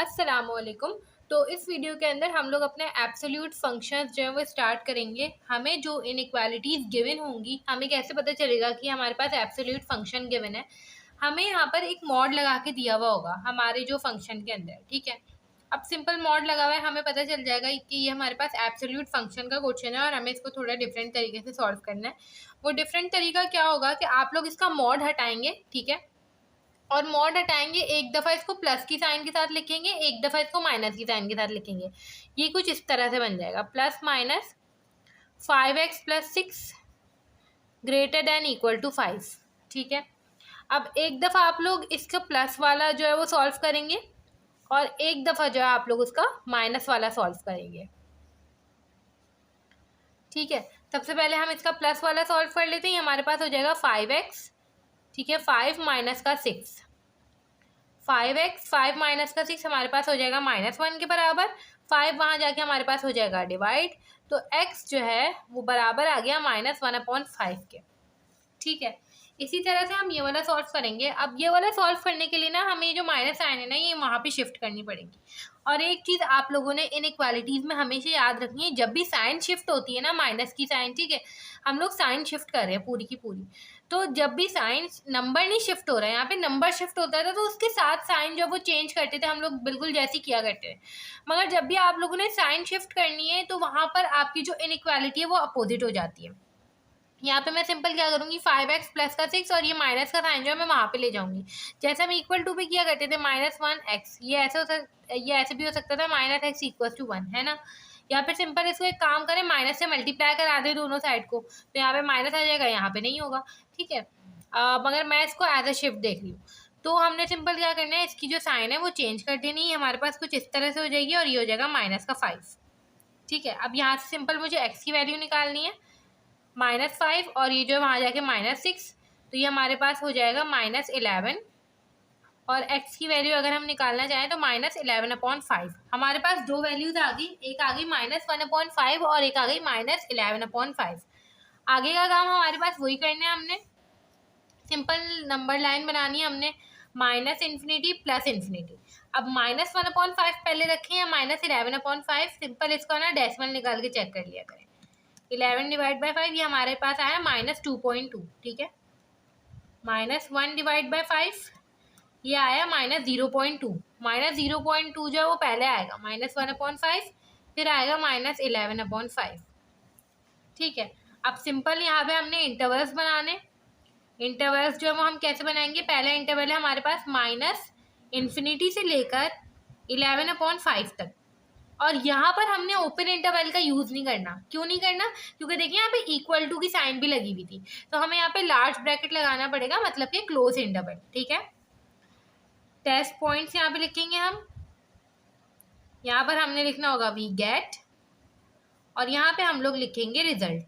अस्सलामुअलैकुम। तो इस वीडियो के अंदर हम लोग अपने एब्सोल्यूट फंक्शंस जो है वो स्टार्ट करेंगे। हमें जो इनइक्वालिटीज़ गिवन होंगी, हमें कैसे पता चलेगा कि हमारे पास एब्सोल्यूट फंक्शन गिवन है। हमें यहाँ पर एक मॉड लगा के दिया हुआ होगा हमारे जो फंक्शन के अंदर, ठीक है। अब सिंपल मॉड लगा हुआ है, हमें पता चल जाएगा कि ये हमारे पास एब्सोल्यूट फंक्शन का क्वेश्चन है और हमें इसको थोड़ा डिफरेंट तरीके से सॉल्व करना है। वो डिफरेंट तरीका क्या होगा कि आप लोग इसका मॉड हटाएंगे, ठीक है, और मॉड हटाएंगे। एक दफ़ा इसको प्लस की साइन के साथ लिखेंगे, एक दफ़ा इसको माइनस की साइन के साथ लिखेंगे। ये कुछ इस तरह से बन जाएगा, plus minus 5x plus 6 greater than equal to 5, ठीक है। अब एक दफ़ा आप लोग इसका प्लस वाला जो है वो सॉल्व करेंगे और एक दफ़ा जो है आप लोग उसका माइनस वाला सॉल्व करेंगे, ठीक है। सबसे पहले हम इसका प्लस वाला सॉल्व कर लेते हैं। हमारे पास हो जाएगा 5x, ठीक है, 5 माइनस का 6, 5x 5 माइनस का 6 हमारे पास हो जाएगा -1 के बराबर। 5 वहाँ जाके हमारे पास हो जाएगा डिवाइड, तो x जो है वो बराबर आ गया -1/5 के, ठीक है। इसी तरह से हम ये वाला सॉल्व करेंगे। अब ये वाला सॉल्व करने के लिए ना हमें जो माइनस साइन है ना ये वहाँ पे शिफ्ट करनी पड़ेगी। और एक चीज़ आप लोगों ने इनइक्वालिटीज़ में हमेशा याद रखनी है, जब भी साइन शिफ्ट होती है ना, माइनस की साइन, ठीक है, हम लोग साइन शिफ्ट कर रहे हैं पूरी की पूरी। तो जब भी साइन, नंबर नहीं शिफ्ट हो रहा है, यहाँ पे नंबर शिफ्ट होता था तो उसके साथ साइन जब वो चेंज करते थे हम लोग बिल्कुल जैसे किया करते थे। मगर जब भी आप लोगों ने साइन शिफ्ट करनी है तो वहाँ पर आपकी जो इनइक्वालिटी है वो अपोजिट हो जाती है। यहाँ पे मैं सिंपल क्या करूँगी, 5x प्लस का 6 और ये माइनस का साइन जो है मैं वहाँ पे ले जाऊँगी। जैसे हम इक्वल टू पे किया करते थे -1x, ये ऐसे भी हो सकता था -x इक्वल टू 1, है ना। यहाँ पे सिंपल इसको एक काम करें, माइनस से मल्टीप्लाई करा दे दोनों साइड को, तो यहाँ पे माइनस आ जाएगा, यहाँ पे नहीं होगा, ठीक है। मगर मैं इसको एज अ शिफ्ट देख रही हूँ। तो हमने सिंपल क्या करना है, इसकी जो साइन है वो चेंज कर देनी है। हमारे पास कुछ इस तरह से हो जाएगी और ये हो जाएगा -5, ठीक है। अब यहाँ से सिंपल मुझे x की वैल्यू निकालनी है, -5, और ये जो वहाँ जाके -6, तो ये हमारे पास हो जाएगा -11, और x की वैल्यू अगर हम निकालना चाहें तो -11/5। हमारे पास दो वैल्यूज आ गई, एक आ गई -1/5 और एक आ गई -11/5। आगे का काम हमारे पास वही करना है, हमने सिंपल नंबर लाइन बनानी है, हमने -∞ प्लस ∞। अब -1/5 पहले रखें या -11/5, सिंपल इसको ना डेसिमल निकाल के चेक कर लिया करें। 11 डिवाइड बाई 5 ये हमारे पास आया -2.2, ठीक है। -1 डिवाइड बाई 5 ये आया -0.2। -0.2 जो है वो पहले आएगा, -1/5, फिर आएगा -11/5, ठीक है। अब सिंपल यहाँ पे हमने इंटरवल्स बनाने। इंटरवल्स जो है वो हम कैसे बनाएंगे, पहला इंटरवल है हमारे पास -∞ से लेकर 11/5 तक, और यहाँ पर हमने ओपन इंटरवल का यूज़ नहीं करना। क्यों नहीं करना, क्योंकि देखिए यहाँ पे इक्वल टू की साइन भी लगी हुई थी, तो हमें यहाँ पे लार्ज ब्रैकेट लगाना पड़ेगा, मतलब कि क्लोज इंटरवल, ठीक है। टेस्ट पॉइंट्स यहाँ पे लिखेंगे हम, यहाँ पर हमने लिखना होगा वी गेट, और यहाँ पे हम लोग लिखेंगे रिजल्ट,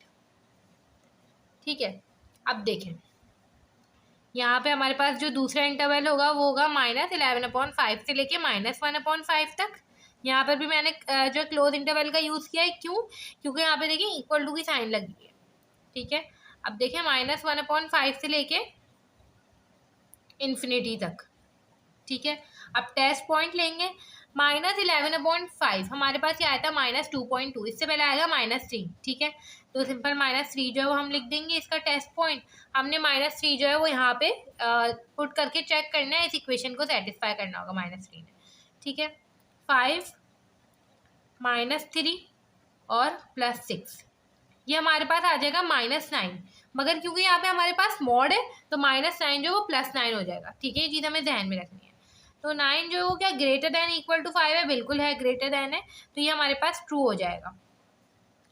ठीक है। अब देखें यहाँ पे हमारे पास जो दूसरा इंटरवल होगा वो होगा -11/5 से लेके -1/5 तक। यहाँ पर भी मैंने जो क्लोज इंटरवल का यूज़ किया है, क्यों, क्योंकि यहाँ पे देखिए इक्वल टू की साइन लगी है, ठीक है। अब देखिए -1/5 से लेके इन्फिनिटी तक, ठीक है। अब टेस्ट पॉइंट लेंगे, -11/5 हमारे पास ये आया था -2.2, इससे पहले आएगा -3, ठीक है। तो सिंपल -3 जो है वो हम लिख देंगे इसका टेस्ट पॉइंट। हमने -3 जो है वो यहाँ पे पुट करके चेक करना है, इस इक्वेशन को सेटिस्फाई करना होगा -3 में, ठीक है। 5 -3 और +6 ये हमारे पास आ जाएगा -9, मगर क्योंकि यहाँ पे हमारे पास मॉड है तो -9 जो है वो +9 हो जाएगा, ठीक है। ये चीज़ हमें ध्यान में रखनी है। तो 9 जो है वो क्या ग्रेटर देन इक्वल टू 5 है, बिल्कुल है, ग्रेटर देन है, तो ये हमारे पास ट्रू हो जाएगा।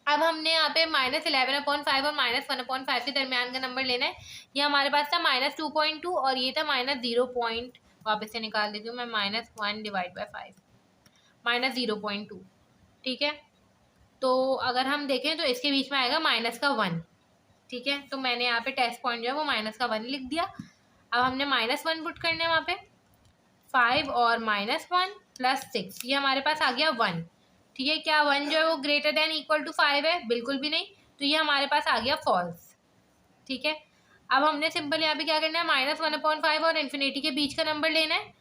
अब हमने यहाँ पे -11/5 और -1/5 के दरमियान का नंबर लेना है। ये हमारे पास था -2.2 और ये था -0. वापस से निकाल देती हूँ मैं, -1 डिवाइड बाई 5 -0.2, ठीक है। तो अगर हम देखें तो इसके बीच में आएगा -1, ठीक है। तो मैंने यहाँ पे टेस्ट पॉइंट जो है वो -1 लिख दिया। अब हमने -1 पुट करना है वहाँ पे, 5 और -1 +6 ये हमारे पास आ गया 1, ठीक है। क्या 1 जो है वो ग्रेटर देन इक्वल टू 5 है, बिल्कुल भी नहीं, तो ये हमारे पास आ गया फॉल्स, ठीक है। अब हमने सिंपल यहाँ पे क्या करना है, -1/5 और इन्फिनिटी के बीच का नंबर लेना है।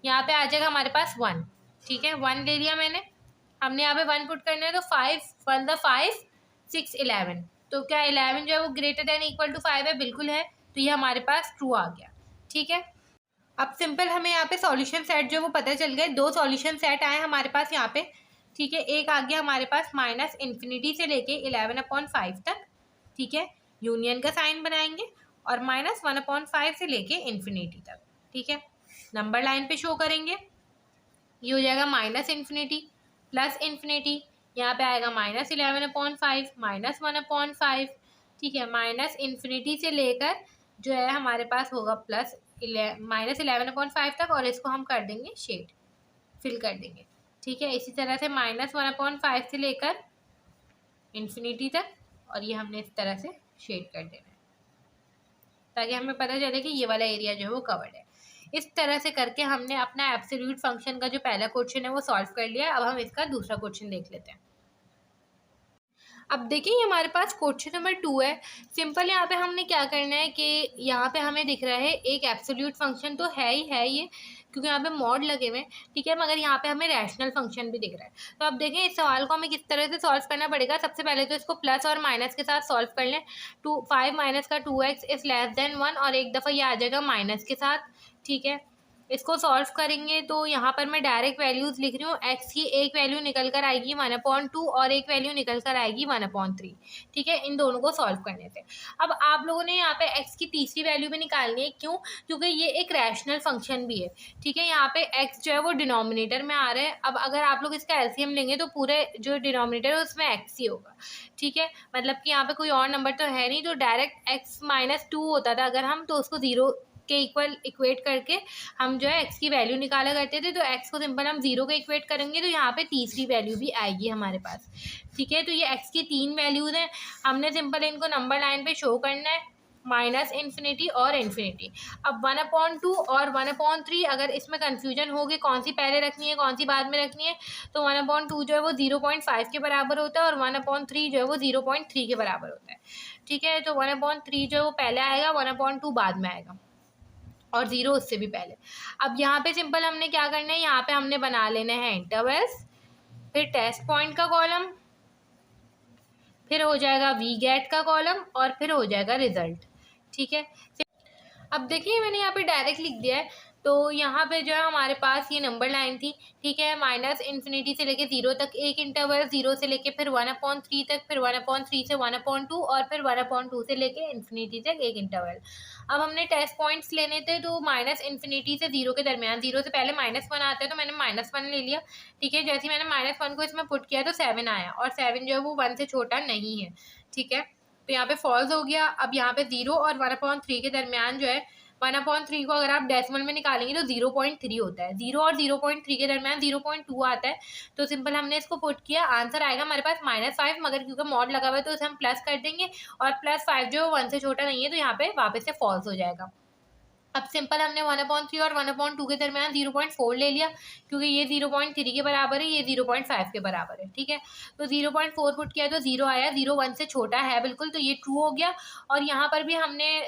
यहाँ पे आ जाएगा हमारे पास 1, ठीक है, 1 ले लिया मैंने, हमने यहाँ पे 1 पुट करना है, तो 5 1 द 5 6 11, तो क्या 11 जो है वो ग्रेटर देन इक्वल टू 5 है? बिल्कुल है, तो ये हमारे पास ट्रू आ गया। ठीक है, अब सिंपल हमें यहाँ पे सॉल्यूशन सेट जो वो पता चल गए, 2 सॉल्यूशन सेट आए हमारे पास यहाँ पे। ठीक है, एक आ गया हमारे पास -∞ से लेके 11/5 तक। ठीक है, यूनियन का साइन बनाएंगे, और -1/5 से लेके इन्फिनिटी तक। ठीक है, नंबर लाइन पे शो करेंगे, ये हो जाएगा -∞ प्लस इन्फिनिटी, यहाँ पे आएगा -11/5 -1/5। ठीक है, -∞ से लेकर जो है हमारे पास होगा -11/5 तक, और इसको हम कर देंगे शेड, फिल कर देंगे। ठीक है, इसी तरह से -1/5 से लेकर इन्फिनिटी तक, और ये हमने इस तरह से शेड कर देना है, ताकि हमें पता चले कि ये वाला एरिया जो है वो कवर्ड है। इस तरह से करके हमने अपना एब्सोल्यूट फंक्शन का जो पहला क्वेश्चन है वो सॉल्व कर लिया। अब हम इसका दूसरा क्वेश्चन देख लेते हैं। अब देखिए हमारे पास क्वेश्चन नंबर 2 है। सिंपल यहाँ पे हमने क्या करना है कि यहाँ पे हमें दिख रहा है एक एब्सोल्यूट फंक्शन तो है ही है ये, क्योंकि यहाँ पे मॉड लगे हुए हैं। ठीक है, मगर यहाँ पे हमें रैशनल फंक्शन भी दिख रहा है। तो अब देखें इस सवाल को हमें किस तरह से सॉल्व करना पड़ेगा। सबसे पहले तो इसको प्लस और माइनस के साथ सॉल्व कर लें। 5 माइनस का 2x इज लेस देन 1, और एक दफ़ा ये आ जाएगा माइनस के साथ। ठीक है, इसको सॉल्व करेंगे तो यहाँ पर मैं डायरेक्ट वैल्यूज़ लिख रही हूँ। x की एक वैल्यू निकल कर आएगी 1/2 और एक वैल्यू निकल कर आएगी 1/3। ठीक है, इन दोनों को सॉल्व करने से अब आप लोगों ने यहाँ पे x की तीसरी वैल्यू भी निकालनी है। क्यों? क्योंकि ये एक रैशनल फंक्शन भी है। ठीक है, यहाँ पे x जो है वो डिनोमिनेटर में आ रहा है। अब अगर आप लोग इसका एलसीएम लेंगे तो पूरे जो डिनोमिनेटर है उसमें x ही होगा। ठीक है, मतलब कि यहाँ पे कोई और नंबर तो है नहीं, तो डायरेक्ट x - 2 होता था अगर हम, तो उसको 0 के इक्वल इक्वेट करके हम जो है x की वैल्यू निकाला करते थे। तो x को सिंपल हम 0 के इक्वेट करेंगे तो यहाँ पे तीसरी वैल्यू भी आएगी हमारे पास। ठीक है, तो ये x की 3 वैल्यूज़ हैं, हमने सिंपल इनको नंबर लाइन पे शो करना है, -∞ और इन्फिनिटी। अब 1/2 और 1/3, अगर इसमें कन्फ्यूजन होगी कौन सी पहले रखनी है कौन सी बाद में रखनी है, तो 1/2 जो है वो 0.5 के बराबर होता है, और 1/3 जो है वो 0.3 के बराबर होता है। ठीक है, तो 1/3 जो है वो पहले आएगा, 1/2 बाद में आएगा, और 0 उससे भी पहले। अब यहाँ पे सिंपल हमने क्या करना है, यहाँ पे हमने बना लेना है इंटरवल्स, फिर टेस्ट पॉइंट का कॉलम, फिर हो जाएगा वी गेट का कॉलम, और फिर हो जाएगा रिजल्ट। ठीक है, अब देखिए मैंने यहाँ पे डायरेक्ट लिख दिया है। तो यहाँ पे जो है हमारे पास ये नंबर लाइन थी। ठीक है, -∞ से लेके 0 तक एक इंटरवल, 0 से लेके फिर 1/3 तक, फिर 1/3 से 1/2, और फिर 1/2 से लेके इन्फिनिटी तक एक इंटरवल। अब हमने टेस्ट पॉइंट्स लेने थे, तो -∞ से 0 के दरमियान, 0 से पहले -1 आता है तो मैंने -1 ले लिया। ठीक है, जैसे मैंने -1 को इसमें पुट किया तो 7 आया, और 7 जो है वो 1 से छोटा नहीं है। ठीक है, तो यहाँ पे फॉल्स हो गया। अब यहाँ पे 0 और 1/3 के दरमियान जो है 1/3 को अगर आप डेसिमल में निकालेंगे तो 0.3 होता है। 0 और 0.3 के दरमियान 0.2 आता है। तो सिंपल हमने इसको पुट किया, आंसर आएगा हमारे पास -5, मगर क्योंकि मॉड लगा हुआ है तो उसे हम प्लस कर देंगे, और +5 जो 1 से छोटा नहीं है, तो यहाँ पे वापस से फॉल्स हो जाएगा। अब सिंपल हमने 1/3 और 1/2 के दरमियान 0.4 ले लिया, क्योंकि ये 0.3 के बराबर है, ये 0.5 के बराबर है। ठीक है, तो 0.4 पुट किया तो 0 आया, 0 1 से छोटा है बिल्कुल, तो ये ट्रू हो गया। और यहाँ पर भी हमने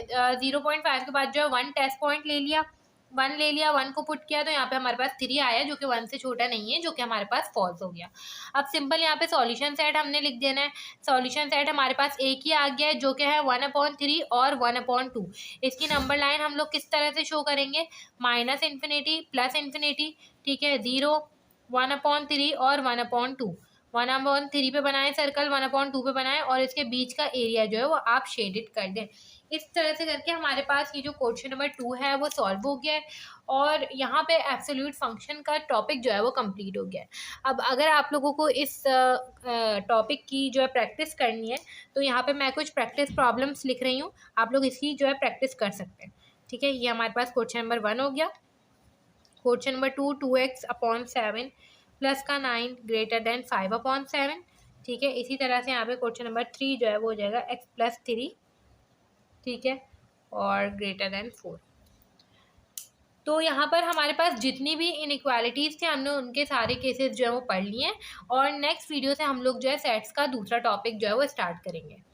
0.5 के बाद जो है 1 टेस्ट पॉइंट ले लिया, 1 ले लिया, 1 को पुट किया तो यहाँ पे हमारे पास 3 आया, जो कि 1 से छोटा नहीं है, जो कि हमारे पास फॉल्स हो गया। अब सिंपल यहाँ पे सॉल्यूशन सेट हमने लिख देना है। सॉल्यूशन सेट हमारे पास एक ही आ गया है, जो कि है 1/3 और 1/2। इसकी नंबर लाइन हम लोग किस तरह से शो करेंगे, -∞ प्लस इन्फिनिटी। ठीक है, 0 1/3 और 1/2। 1/3 पे बनाएं सर्कल, 1/2 पे बनाएं, और इसके बीच का एरिया जो है वो आप शेडेड कर दें। इस तरह से करके हमारे पास ये जो क्वेश्चन नंबर 2 है वो सॉल्व हो गया है, और यहाँ पे एब्सोल्यूट फंक्शन का टॉपिक जो है वो कंप्लीट हो गया है। अब अगर आप लोगों को इस टॉपिक की जो है प्रैक्टिस करनी है, तो यहाँ पे मैं कुछ प्रैक्टिस प्रॉब्लम्स लिख रही हूँ, आप लोग इसकी जो है प्रैक्टिस कर सकते हैं। ठीक है, ये हमारे पास क्वेश्चन नंबर 1 हो गया। क्वेश्चन नंबर 2, 2x/7 प्लस का 9 ग्रेटर देन 5/7। ठीक है, इसी तरह से यहाँ पे क्वेश्चन नंबर 3 जो है वो हो जाएगा x+3। ठीक है, और ग्रेटर देन 4। तो यहाँ पर हमारे पास जितनी भी इनइक्वालिटीज़ थे हमने उनके सारे केसेस जो है वो पढ़ लिए हैं, और नेक्स्ट वीडियो से हम लोग जो है सेट्स का दूसरा टॉपिक जो है वो स्टार्ट करेंगे।